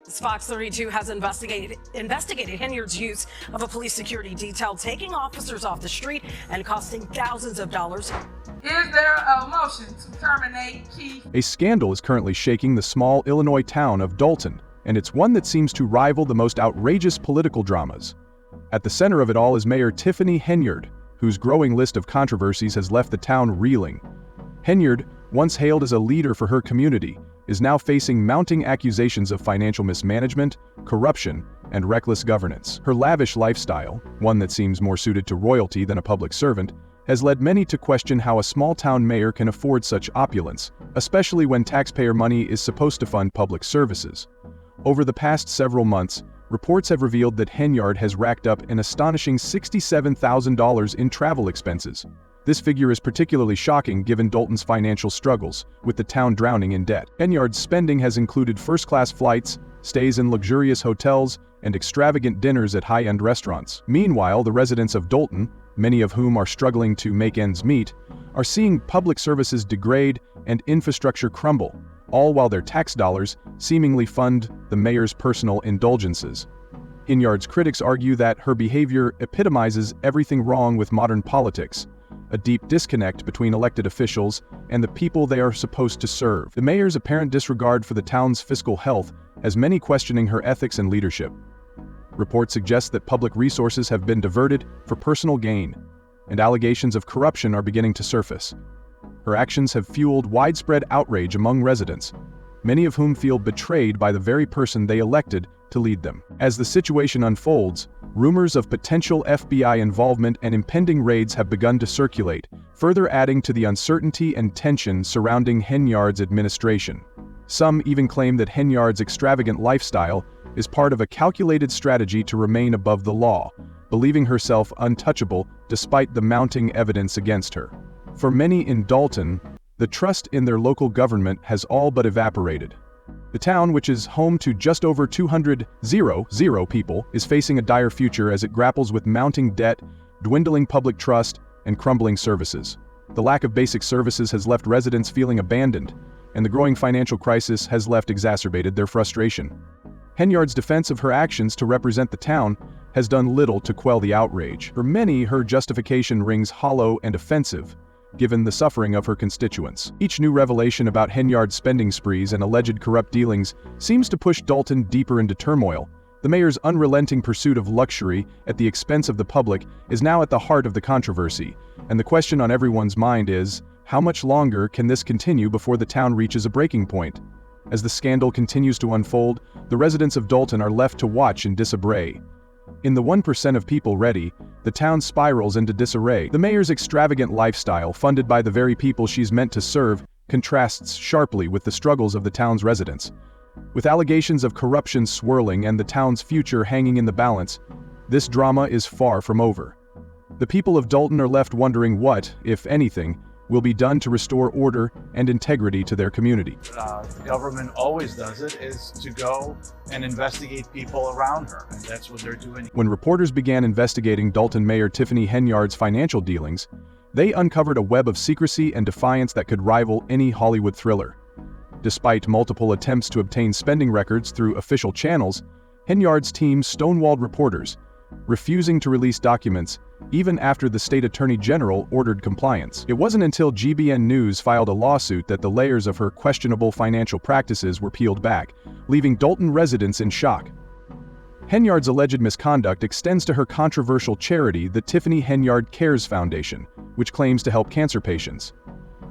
Fox 32 has investigated Henyard's use of a police security detail, taking officers off the street and costing thousands of dollars. Is there a motion to terminate Chief? A scandal is currently shaking the small Illinois town of Dalton, and it's one that seems to rival the most outrageous political dramas. At the center of it all is Mayor Tiffany Henyard, whose growing list of controversies has left the town reeling. Henyard, once hailed as a leader for her community, is now facing mounting accusations of financial mismanagement, corruption, and reckless governance. Her lavish lifestyle, one that seems more suited to royalty than a public servant, has led many to question how a small-town mayor can afford such opulence, especially when taxpayer money is supposed to fund public services. Over the past several months, reports have revealed that Henyard has racked up an astonishing $67,000 in travel expenses. This figure is particularly shocking given Dalton's financial struggles, with the town drowning in debt. Henyard's spending has included first-class flights, stays in luxurious hotels, and extravagant dinners at high-end restaurants. Meanwhile, the residents of Dalton, many of whom are struggling to make ends meet, are seeing public services degrade and infrastructure crumble, all while their tax dollars seemingly fund the mayor's personal indulgences. Henyard's critics argue that her behavior epitomizes everything wrong with modern politics, a deep disconnect between elected officials and the people they are supposed to serve. The mayor's apparent disregard for the town's fiscal health has many questioning her ethics and leadership. Reports suggest that public resources have been diverted for personal gain, and allegations of corruption are beginning to surface. Her actions have fueled widespread outrage among residents, many of whom feel betrayed by the very person they elected to lead them. As the situation unfolds, rumors of potential FBI involvement and impending raids have begun to circulate, further adding to the uncertainty and tension surrounding Henyard's administration. Some even claim that Henyard's extravagant lifestyle is part of a calculated strategy to remain above the law, believing herself untouchable despite the mounting evidence against her. For many in Dalton, the trust in their local government has all but evaporated. The town, which is home to just over 200,000 people, is facing a dire future as it grapples with mounting debt, dwindling public trust, and crumbling services. The lack of basic services has left residents feeling abandoned, and the growing financial crisis has exacerbated their frustration. Henyard's defense of her actions to represent the town has done little to quell the outrage. For many, her justification rings hollow and offensive, given the suffering of her constituents. Each new revelation about Henyard's spending sprees and alleged corrupt dealings seems to push Dalton deeper into turmoil. The mayor's unrelenting pursuit of luxury at the expense of the public is now at the heart of the controversy, and the question on everyone's mind is, how much longer can this continue before the town reaches a breaking point? As the scandal continues to unfold, the residents of Dalton are left to watch in disarray. In the 1% of people ready, the town spirals into disarray. The mayor's extravagant lifestyle, funded by the very people she's meant to serve, contrasts sharply with the struggles of the town's residents. With allegations of corruption swirling and the town's future hanging in the balance, this drama is far from over. The people of Dalton are left wondering what, if anything, will be done to restore order and integrity to their community. The government always does it, is to go and investigate people around her, and that's what they're doing. When reporters began investigating Dalton Mayor Tiffany Henyard's financial dealings, they uncovered a web of secrecy and defiance that could rival any Hollywood thriller. Despite multiple attempts to obtain spending records through official channels, Henyard's team stonewalled reporters, refusing to release documents even after the state attorney general ordered compliance. It wasn't until GBN News filed a lawsuit that the layers of her questionable financial practices were peeled back, leaving Dalton residents in shock. Henyard's alleged misconduct extends to her controversial charity, the Tiffany Henyard Cares Foundation, which claims to help cancer patients.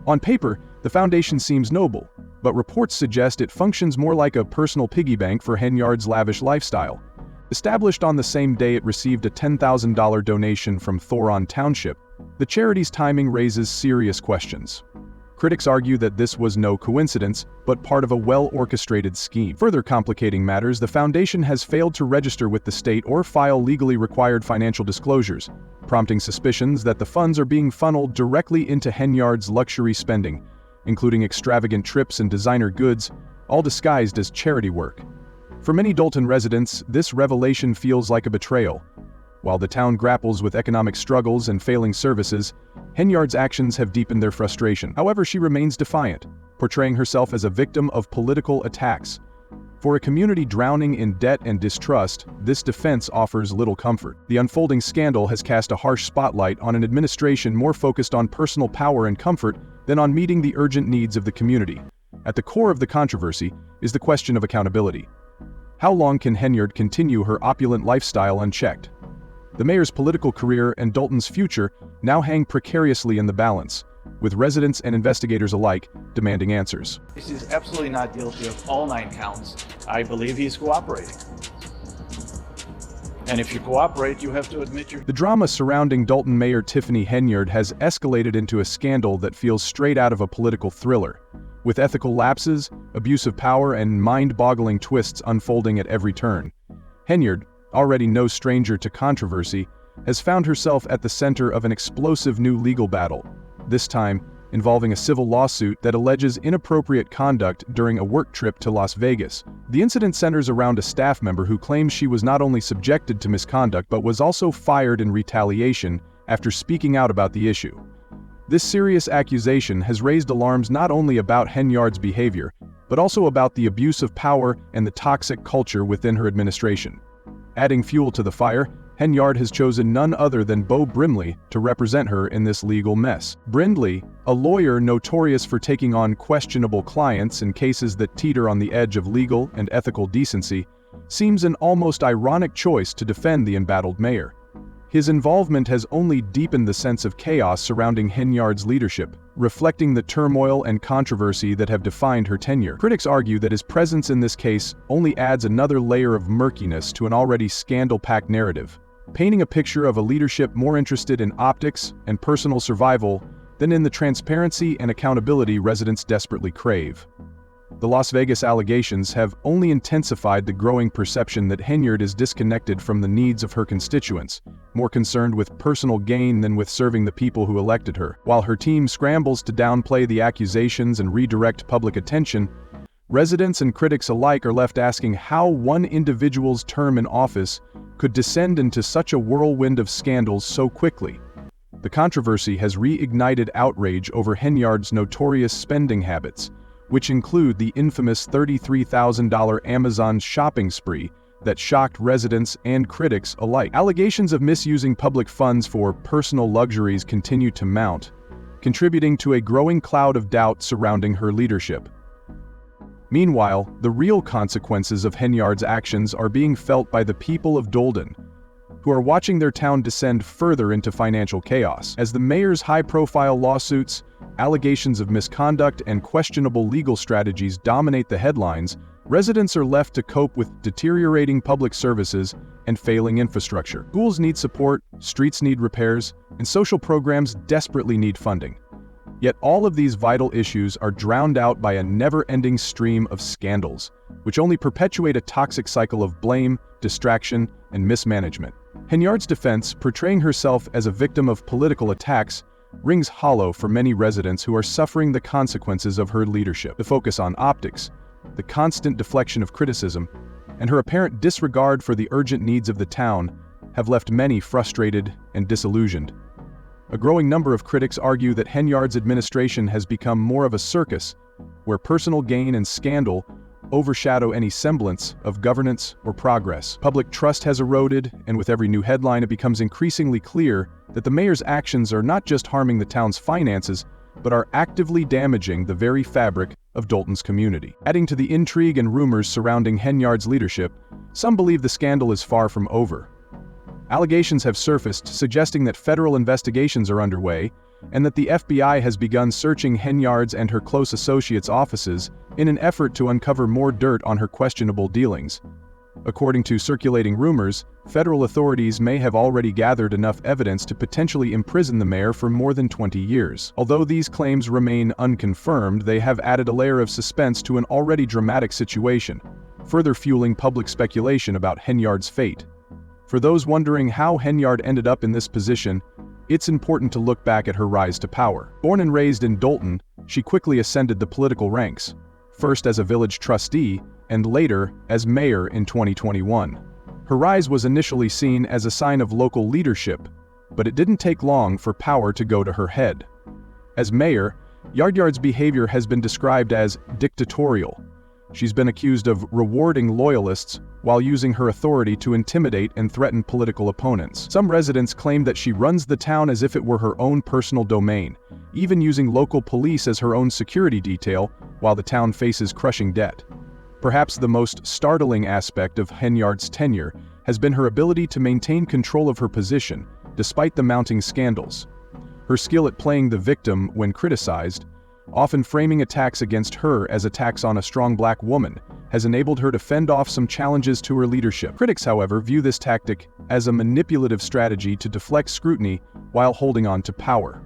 On paper, the foundation seems noble, but reports suggest it functions more like a personal piggy bank for Henyard's lavish lifestyle. Established on the same day it received a $10,000 donation from Thoron Township, the charity's timing raises serious questions. Critics argue that this was no coincidence, but part of a well-orchestrated scheme. Further complicating matters, the foundation has failed to register with the state or file legally required financial disclosures, prompting suspicions that the funds are being funneled directly into Henyard's luxury spending, including extravagant trips and designer goods, all disguised as charity work. For many Dalton residents, this revelation feels like a betrayal. While the town grapples with economic struggles and failing services, Henyard's actions have deepened their frustration. However, she remains defiant, portraying herself as a victim of political attacks. For a community drowning in debt and distrust, this defense offers little comfort. The unfolding scandal has cast a harsh spotlight on an administration more focused on personal power and comfort than on meeting the urgent needs of the community. At the core of the controversy is the question of accountability. How long can Henyard continue her opulent lifestyle unchecked? The mayor's political career and Dalton's future now hang precariously in the balance, with residents and investigators alike demanding answers. He's absolutely not guilty of all 9 counts. I believe he's cooperating. And if you cooperate, you have to admit The drama surrounding Dalton Mayor Tiffany Henyard has escalated into a scandal that feels straight out of a political thriller, with ethical lapses, abuse of power, and mind-boggling twists unfolding at every turn. Henyard, already no stranger to controversy, has found herself at the center of an explosive new legal battle, this time involving a civil lawsuit that alleges inappropriate conduct during a work trip to Las Vegas. The incident centers around a staff member who claims she was not only subjected to misconduct but was also fired in retaliation after speaking out about the issue. This serious accusation has raised alarms not only about Henyard's behavior, but also about the abuse of power and the toxic culture within her administration. Adding fuel to the fire, Henyard has chosen none other than Beau Brimley to represent her in this legal mess. Brimley, a lawyer notorious for taking on questionable clients in cases that teeter on the edge of legal and ethical decency, seems an almost ironic choice to defend the embattled mayor. His involvement has only deepened the sense of chaos surrounding Henyard's leadership, reflecting the turmoil and controversy that have defined her tenure. Critics argue that his presence in this case only adds another layer of murkiness to an already scandal-packed narrative, painting a picture of a leadership more interested in optics and personal survival than in the transparency and accountability residents desperately crave. The Las Vegas allegations have only intensified the growing perception that Henyard is disconnected from the needs of her constituents, more concerned with personal gain than with serving the people who elected her. While her team scrambles to downplay the accusations and redirect public attention, residents and critics alike are left asking how one individual's term in office could descend into such a whirlwind of scandals so quickly. The controversy has reignited outrage over Henyard's notorious spending habits, which include the infamous $33,000 Amazon shopping spree that shocked residents and critics alike. Allegations of misusing public funds for personal luxuries continue to mount, contributing to a growing cloud of doubt surrounding her leadership. Meanwhile, the real consequences of Henyard's actions are being felt by the people of Dalton, who are watching their town descend further into financial chaos. As the mayor's high-profile lawsuits, allegations of misconduct, and questionable legal strategies dominate the headlines, residents are left to cope with deteriorating public services and failing infrastructure. Schools need support, streets need repairs, and social programs desperately need funding. Yet all of these vital issues are drowned out by a never-ending stream of scandals, which only perpetuate a toxic cycle of blame, distraction, and mismanagement. Henyard's defense, portraying herself as a victim of political attacks, rings hollow for many residents who are suffering the consequences of her leadership. The focus on optics, the constant deflection of criticism, and her apparent disregard for the urgent needs of the town have left many frustrated and disillusioned. A growing number of critics argue that Henyard's administration has become more of a circus, where personal gain and scandal overshadow any semblance of governance or progress. Public trust has eroded, and with every new headline it becomes increasingly clear that the mayor's actions are not just harming the town's finances, but are actively damaging the very fabric of Dalton's community. Adding to the intrigue and rumors surrounding Henyard's leadership, some believe the scandal is far from over. Allegations have surfaced suggesting that federal investigations are underway, and that the FBI has begun searching Henyard's and her close associates' offices in an effort to uncover more dirt on her questionable dealings. According to circulating rumors, federal authorities may have already gathered enough evidence to potentially imprison the mayor for more than 20 years. Although these claims remain unconfirmed, they have added a layer of suspense to an already dramatic situation, further fueling public speculation about Henyard's fate. For those wondering how Henyard ended up in this position, it's important to look back at her rise to power. Born and raised in Dalton, she quickly ascended the political ranks, first as a village trustee and later as mayor in 2021. Her rise was initially seen as a sign of local leadership, but it didn't take long for power to go to her head. As mayor, Henyard's behavior has been described as dictatorial, She's been accused of rewarding loyalists while using her authority to intimidate and threaten political opponents. Some residents claim that she runs the town as if it were her own personal domain, even using local police as her own security detail while the town faces crushing debt. Perhaps the most startling aspect of Henyard's tenure has been her ability to maintain control of her position, despite the mounting scandals. Her skill at playing the victim when criticized, often framing attacks against her as attacks on a strong black woman, has enabled her to fend off some challenges to her leadership. Critics, however, view this tactic as a manipulative strategy to deflect scrutiny while holding on to power.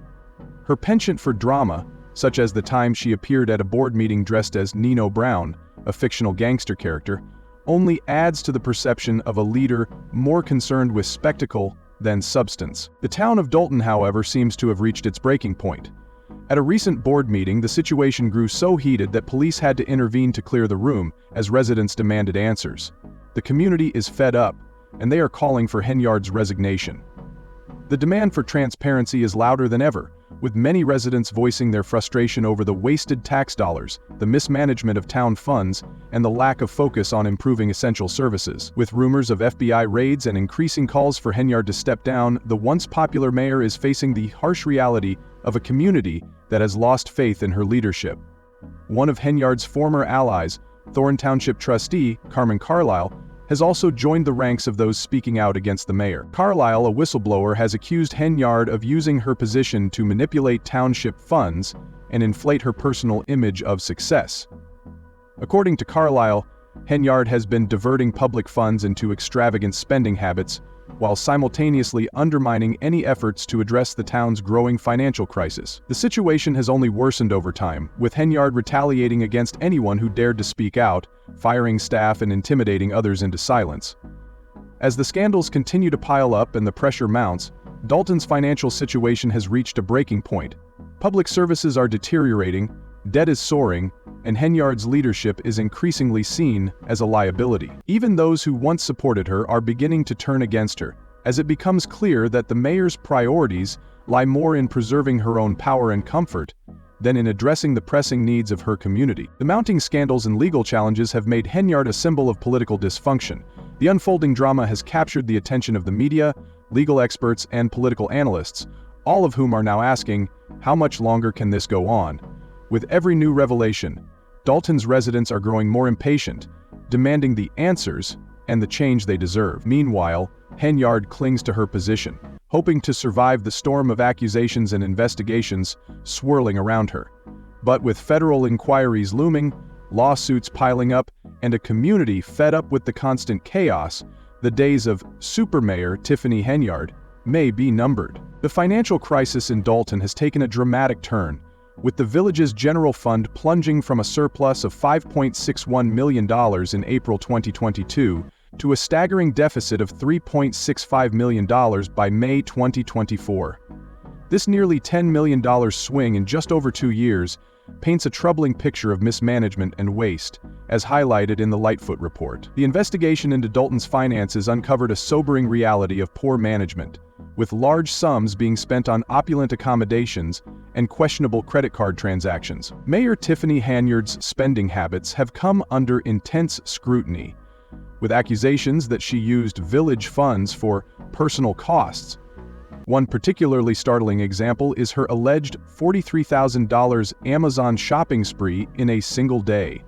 Her penchant for drama, such as the time she appeared at a board meeting dressed as Nino Brown, a fictional gangster character, only adds to the perception of a leader more concerned with spectacle than substance. The town of Dalton, however, seems to have reached its breaking point. At a recent board meeting, the situation grew so heated that police had to intervene to clear the room as residents demanded answers. The community is fed up, and they are calling for Henyard's resignation. The demand for transparency is louder than ever, with many residents voicing their frustration over the wasted tax dollars, the mismanagement of town funds, and the lack of focus on improving essential services. With rumors of FBI raids and increasing calls for Henyard to step down, the once popular mayor is facing the harsh reality of a community that has lost faith in her leadership. One of Henyard's former allies, Thorne Township trustee Carmen Carlisle, has also joined the ranks of those speaking out against the mayor. Carlisle, a whistleblower, has accused Henyard of using her position to manipulate township funds and inflate her personal image of success. According to Carlisle, Henyard has been diverting public funds into extravagant spending habits, while simultaneously undermining any efforts to address the town's growing financial crisis. The situation has only worsened over time, with Henyard retaliating against anyone who dared to speak out, firing staff and intimidating others into silence. As the scandals continue to pile up and the pressure mounts, Dalton's financial situation has reached a breaking point. Public services are deteriorating, debt is soaring, and Henyard's leadership is increasingly seen as a liability. Even those who once supported her are beginning to turn against her, as it becomes clear that the mayor's priorities lie more in preserving her own power and comfort than in addressing the pressing needs of her community. The mounting scandals and legal challenges have made Henyard a symbol of political dysfunction. The unfolding drama has captured the attention of the media, legal experts, and political analysts, all of whom are now asking, how much longer can this go on? With every new revelation, Dalton's residents are growing more impatient, demanding the answers and the change they deserve. Meanwhile, Henyard clings to her position, hoping to survive the storm of accusations and investigations swirling around her. But with federal inquiries looming, lawsuits piling up, and a community fed up with the constant chaos, the days of Super Mayor Tiffany Henyard may be numbered. The financial crisis in Dalton has taken a dramatic turn, with the village's general fund plunging from a surplus of $5.61 million in April 2022 to a staggering deficit of $3.65 million by May 2024. This nearly $10 million swing in just over 2 years paints a troubling picture of mismanagement and waste, as highlighted in the Lightfoot report. The investigation into Dalton's finances uncovered a sobering reality of poor management, with large sums being spent on opulent accommodations and questionable credit card transactions. Mayor Tiffany Henyard's spending habits have come under intense scrutiny, with accusations that she used village funds for personal costs. One particularly startling example is her alleged $43,000 Amazon shopping spree in a single day.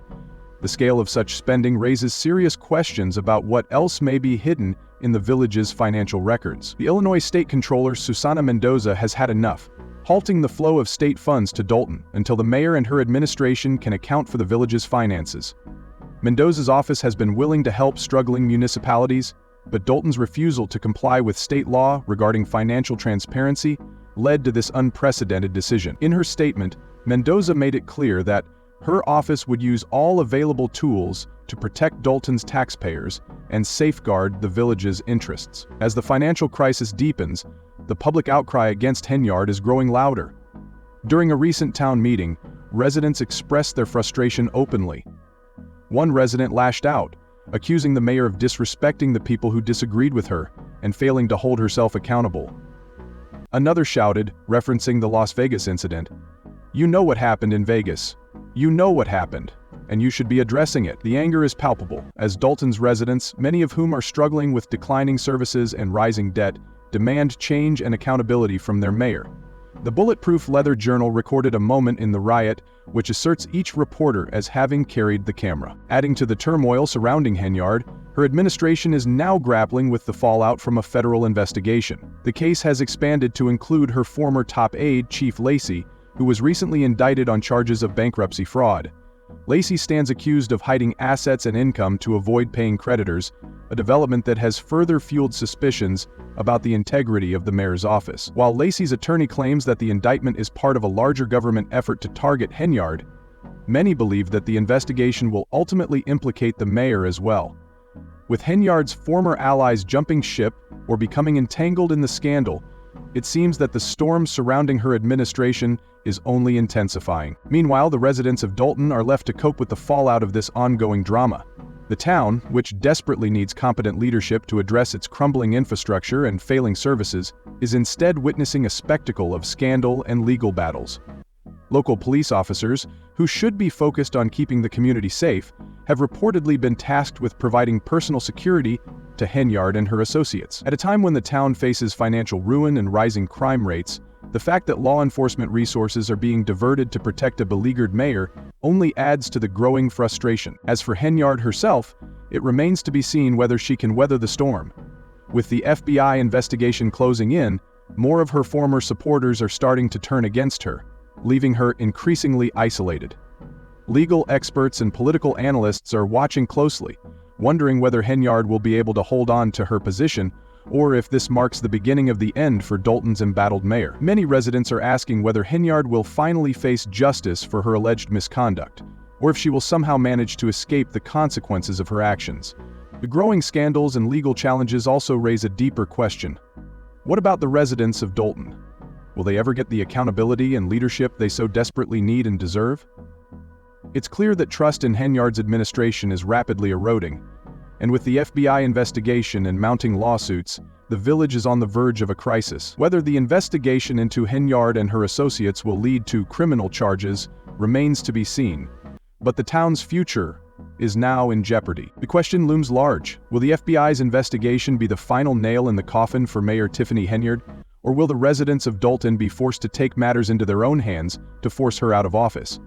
The scale of such spending raises serious questions about what else may be hidden in the village's financial records. The Illinois State Comptroller Susana Mendoza has had enough, halting the flow of state funds to Dalton until the mayor and her administration can account for the village's finances. Mendoza's office has been willing to help struggling municipalities, but Dalton's refusal to comply with state law regarding financial transparency led to this unprecedented decision. In her statement, Mendoza made it clear that her office would use all available tools to protect Dalton's taxpayers and safeguard the village's interests. As the financial crisis deepens, the public outcry against Henyard is growing louder. During a recent town meeting, residents expressed their frustration openly. One resident lashed out, accusing the mayor of disrespecting the people who disagreed with her and failing to hold herself accountable. Another shouted, referencing the Las Vegas incident, "You know what happened in Vegas. You know what happened." and you should be addressing it. The anger is palpable, as Dalton's residents, many of whom are struggling with declining services and rising debt, demand change and accountability from their mayor. The Bulletproof Leather Journal recorded a moment in the riot which asserts each reporter as having carried the camera. Adding to the turmoil surrounding Henyard, her administration is now grappling with the fallout from a federal investigation. The case has expanded to include her former top aide, Chief Lacey, who was recently indicted on charges of bankruptcy fraud. Lacey stands accused of hiding assets and income to avoid paying creditors, a development that has further fueled suspicions about the integrity of the mayor's office. While Lacey's attorney claims that the indictment is part of a larger government effort to target Henyard, many believe that the investigation will ultimately implicate the mayor as well. With Henyard's former allies jumping ship or becoming entangled in the scandal, it seems that the storm surrounding her administration is only intensifying. Meanwhile, the residents of Dalton are left to cope with the fallout of this ongoing drama. The town, which desperately needs competent leadership to address its crumbling infrastructure and failing services, is instead witnessing a spectacle of scandal and legal battles. Local police officers, who should be focused on keeping the community safe, have reportedly been tasked with providing personal security to Henyard and her associates. At a time when the town faces financial ruin and rising crime rates, the fact that law enforcement resources are being diverted to protect a beleaguered mayor only adds to the growing frustration. As for Henyard herself, it remains to be seen whether she can weather the storm. With the FBI investigation closing in, more of her former supporters are starting to turn against her, leaving her increasingly isolated. Legal experts and political analysts are watching closely, wondering whether Henyard will be able to hold on to her position or if this marks the beginning of the end for Dalton's embattled mayor. Many residents are asking whether Henyard will finally face justice for her alleged misconduct, or if she will somehow manage to escape the consequences of her actions. The growing scandals and legal challenges also raise a deeper question. What about the residents of Dalton? Will they ever get the accountability and leadership they so desperately need and deserve? It's clear that trust in Henyard's administration is rapidly eroding, and with the FBI investigation and mounting lawsuits, the village is on the verge of a crisis. Whether the investigation into Henyard and her associates will lead to criminal charges remains to be seen, but the town's future is now in jeopardy. The question looms large. Will the FBI's investigation be the final nail in the coffin for Mayor Tiffany Henyard, or will the residents of Dalton be forced to take matters into their own hands to force her out of office?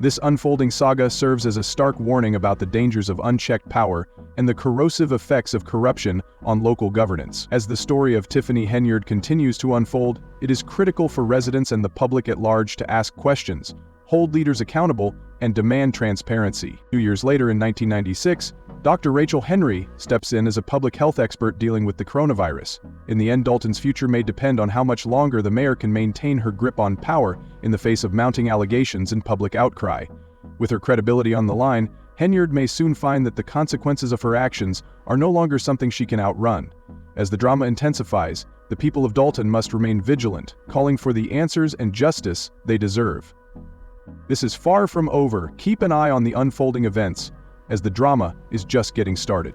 This unfolding saga serves as a stark warning about the dangers of unchecked power and the corrosive effects of corruption on local governance. As the story of Tiffany Henyard continues to unfold, it is critical for residents and the public at large to ask questions, hold leaders accountable, and demand transparency. 2 years later in 1996, Dr. Rachel Henry steps in as a public health expert dealing with the coronavirus. In the end, Dalton's future may depend on how much longer the mayor can maintain her grip on power in the face of mounting allegations and public outcry. With her credibility on the line, Henyard may soon find that the consequences of her actions are no longer something she can outrun. As the drama intensifies, the people of Dalton must remain vigilant, calling for the answers and justice they deserve. This is far from over. Keep an eye on the unfolding events, as the drama is just getting started.